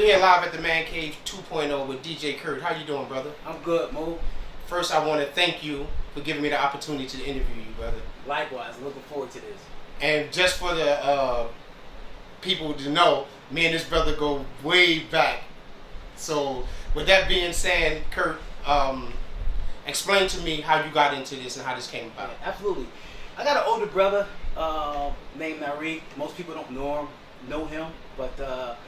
We're here live at the Man Cave 2.0 with DJ Kurt. How you doing, brother? I'm good, Mo. First, I want to thank you for giving me the opportunity to interview you, brother. Likewise, I'm looking forward to this. And just for the people to know, me and this brother go way back. So, with that being said, Kurt, explain to me how you got into this and how this came about. Yeah, absolutely. I got an older brother named Nariq. Most people don't know him, but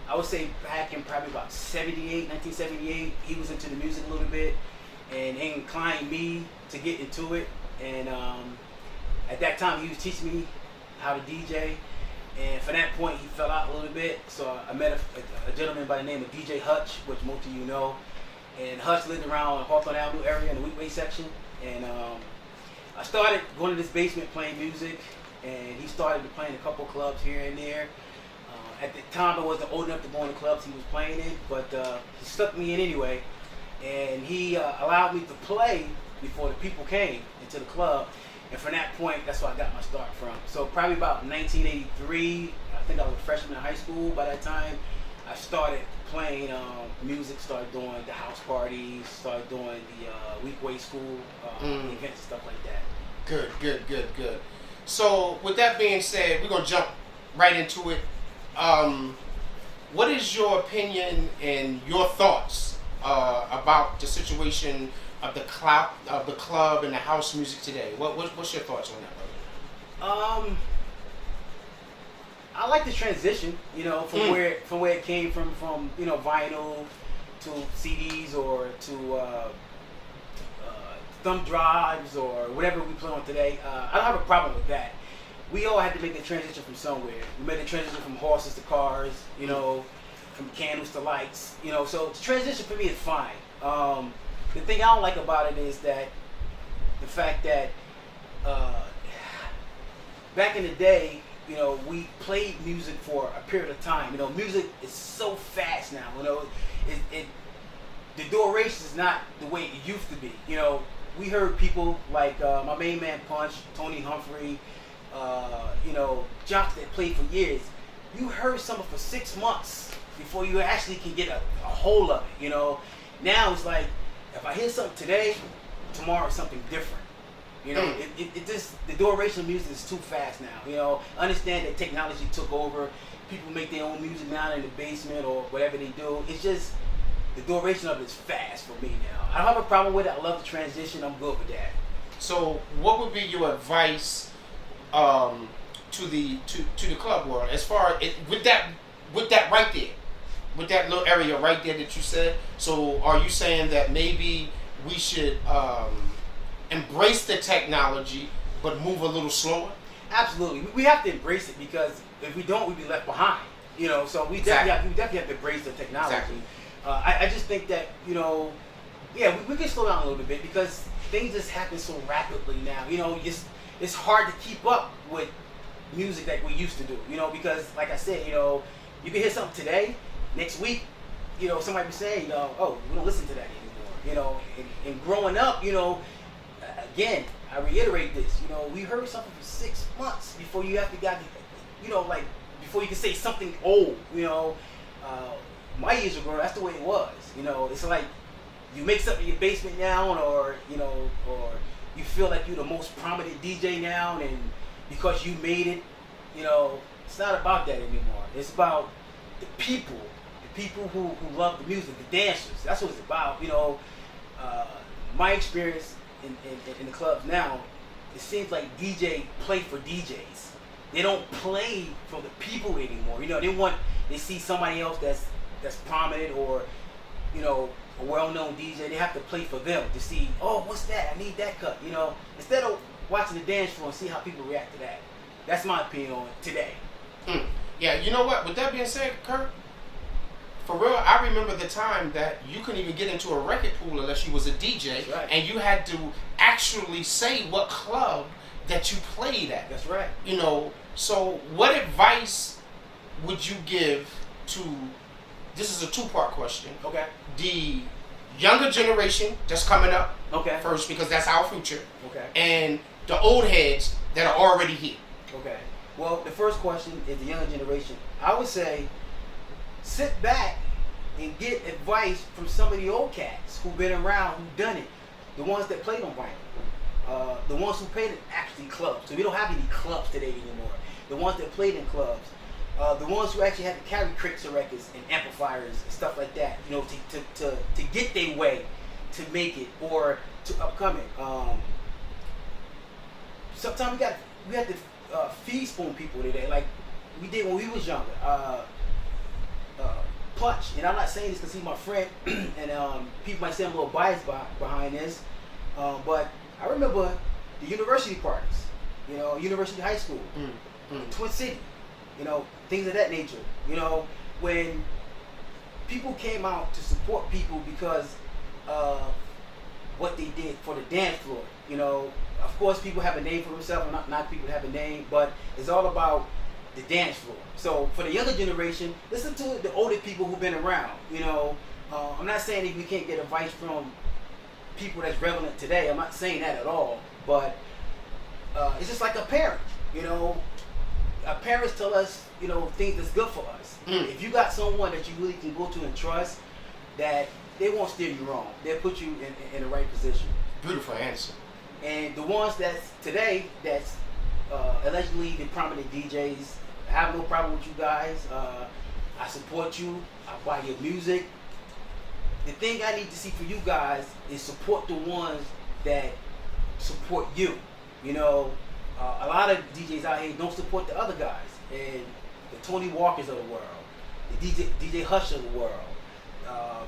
I would say back in probably about 1978, he was into the music a little bit and inclined me to get into it. And at that time, he was teaching me how to DJ. And from that point, he fell out a little bit. So I met a gentleman by the name of DJ Hutch, which most of you know. And Hutch lived around Hawthorne Avenue area in the Weekway section. And I started going to this basement playing music. And he started playing a couple clubs here and there. At the time, I wasn't old enough to go in the clubs he was playing in, but he stuck me in anyway. And he allowed me to play before the people came into the club. And from that point, that's where I got my start from. So probably about 1983, I think I was a freshman in high school. By that time, I started playing music, started doing the house parties, started doing the Weekway school events and stuff like that. Good. So with that being said, we're going to jump right into it. What is your opinion and your thoughts about the situation of the club and the house music today? What's your thoughts on that, brother? I like the transition, from where it came from vinyl to CDs or to thumb drives or whatever we play on today. I don't have a problem with that. We all had to make the transition from somewhere. We made the transition from horses to cars, from candles to lights, So the transition for me is fine. The thing I don't like about it is that the fact that back in the day, we played music for a period of time. Music is so fast now. The duration is not the way it used to be. We heard people like my main man Punch, Tony Humphrey, jocks that played for years. You heard something for 6 months before you actually can get a hold of it. Now it's like if I hear something today, tomorrow is something different. It just the duration of music is too fast now. Understand that technology took over. People make their own music now in the basement or whatever they do. It's just the duration of it is fast for me now. I don't have a problem with it. I love the transition. I'm good with that. So, what would be your advice to the club world as far as with that right there, with that little area right there that you said? So, are you saying that maybe we should embrace the technology but move a little slower? Absolutely, we have to embrace it because if we don't, we'll be left behind. So we definitely have to embrace the technology. Exactly. I just think that we can slow down a little bit because things just happen so rapidly now. It's hard to keep up with music like we used to do. Because like I said, you can hear something today, next week, somebody be saying, oh, we don't listen to that anymore. And growing up, again, I reiterate this. We heard something for 6 months before you have to before you can say something old. My years ago, that's the way it was. It's like you make something in your basement now, or you feel like you're the most prominent DJ now, and because you made it, it's not about that anymore. It's about the people who love the music, the dancers. That's what it's about. My experience in the clubs now, it seems like DJ play for DJs. They don't play for the people anymore. They see somebody else that's prominent or a well-known DJ. They have to play for them to see, oh, what's that? I need that cut. Instead of watching the dance floor and see how people react to that. That's my opinion on it today. Yeah, you know what? With that being said, Kurt, for real, I remember the time that you couldn't even get into a record pool unless you was a DJ, right. And you had to actually say what club that you played at. That's right. So what advice would you give to? This is a two-part question. Okay. The younger generation that's coming up. Okay. First, because that's our future. Okay. And the old heads that are already here. Okay. Well, the first question is the younger generation. I would say sit back and get advice from some of the old cats who've been around, who've done it. The ones that played on vinyl. The ones who played in actually clubs. So we don't have any clubs today anymore. The ones that played in clubs. The ones who actually had to carry crates of records and amplifiers and stuff like that, you know, to get their way to make it or to upcome it. Sometimes we had to feed spoon people today, like we did when we was younger. Punch, and I'm not saying this because he's my friend, and people might say I'm a little biased behind this, but I remember the university parties, you know, University High School, Twin City, you know, things of that nature. You know, when people came out to support people because of what they did for the dance floor. You know, of course, people have a name for themselves, and not people have a name, but it's all about the dance floor. So for the younger generation, listen to the older people who've been around. You know, I'm not saying that we can't get advice from people that's relevant today. I'm not saying that at all, but it's just like a parent. You know, our parents tell us, you know, things that's good for us. If you got someone that you really can go to and trust, that they won't steer you wrong. They'll put you in the right position. Beautiful answer. And the ones that's today that's allegedly the prominent DJs, I have no problem with you guys. I support you. I buy your music. The thing I need to see for you guys is support the ones that support you. You know, a lot of DJs out here don't support the other guys, and the Tony Walkers of the world, the DJ Hush of the world,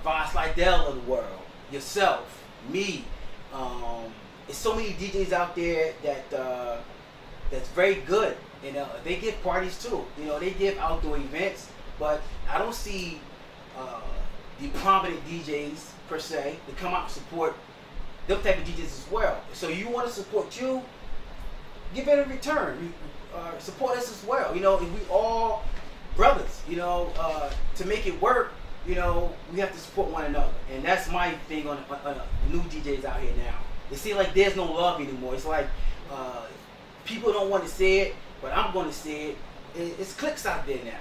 Von Slidell of the world, yourself, me. There's so many DJs out there that that's very good, and they give parties too. You know, they give outdoor events, but I don't see the prominent DJs per se to come out and support them type of DJs as well. So you want to support you, give it a return. Support us as well. You know, if we all brothers, you know, to make it work, you know, we have to support one another. And that's my thing on new DJs out here now. It seems like there's no love anymore. It's like people don't want to say it, but I'm going to say it. It's cliques out there now.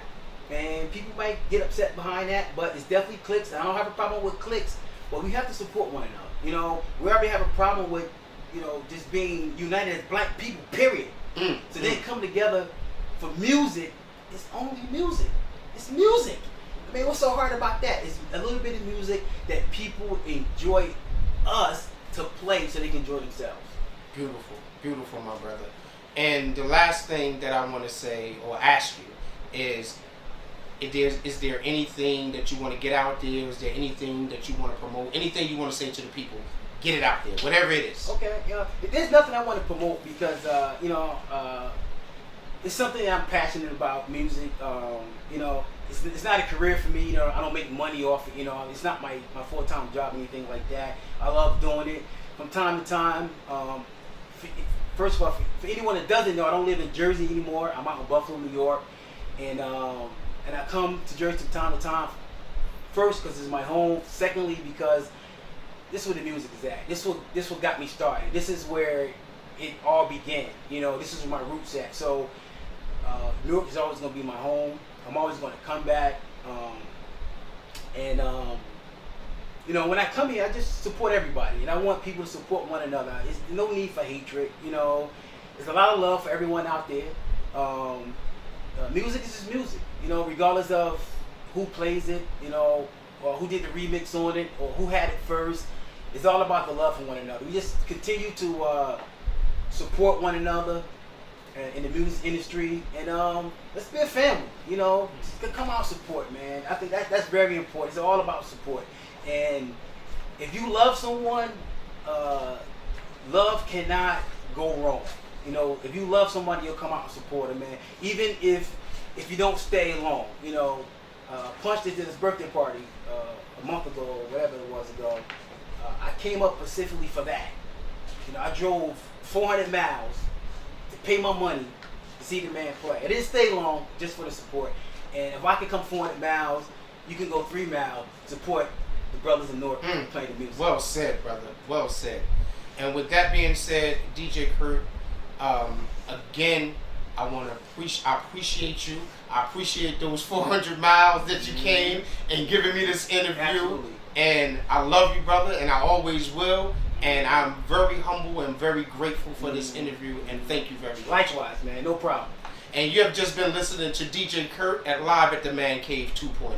And people might get upset behind that, but it's definitely cliques. I don't have a problem with cliques, but we have to support one another. You know, we already have a problem with, you know, just being united as black people, period. So they come together for music. It's only music. It's music. I mean, what's so hard about that? It's a little bit of music that people enjoy us to play so they can enjoy themselves. Beautiful. Beautiful, my brother. And the last thing that I want to say or ask you is there anything that you want to get out there? Is there anything that you want to promote? Anything you want to say to the people? Get it out there, whatever it is. Okay, you know, there's nothing I want to promote because, you know, it's something that I'm passionate about, music. You know, it's not a career for me. You know, I don't make money off it. You know, it's not my full-time job or anything like that. I love doing it from time to time. First of all, for anyone that doesn't know, I don't live in Jersey anymore. I'm out in Buffalo, New York, and I come to Jersey from time to time. First, because it's my home. Secondly, because this is where the music is at. This what got me started. This is where it all began. You know, this is where my roots at. So New York is always going to be my home. I'm always going to come back. You know, when I come here, I just support everybody, and I want people to support one another. There's no need for hatred. You know, there's a lot of love for everyone out there. Music is just music. You know, regardless of who plays it. You know, or who did the remix on it, or who had it first. It's all about the love for one another. We just continue to support one another in the music industry, and let's be a family. You know, just come out support, man. I think that's very important. It's all about support. And if you love someone, love cannot go wrong. You know, if you love somebody, you'll come out and support them, man. Even if you don't stay long. You know, Punch did his birthday party a month ago, or whatever it was ago. I came up specifically for that. You know, I drove 400 miles to pay my money to see the man play. I didn't stay long, just for the support. And if I could come 400 miles, you can go 3 miles to support the brothers in North playing the music. Well said, brother. Well said. And with that being said, DJ Kurt, again, I appreciate you. I appreciate those 400 miles that you came and giving me this interview. Absolutely. And I love you, brother, and I always will. And I'm very humble and very grateful for this interview. And thank you very much. Likewise, man. No problem. And you have just been listening to DJ Kurt at Live at the Man Cave 2.0.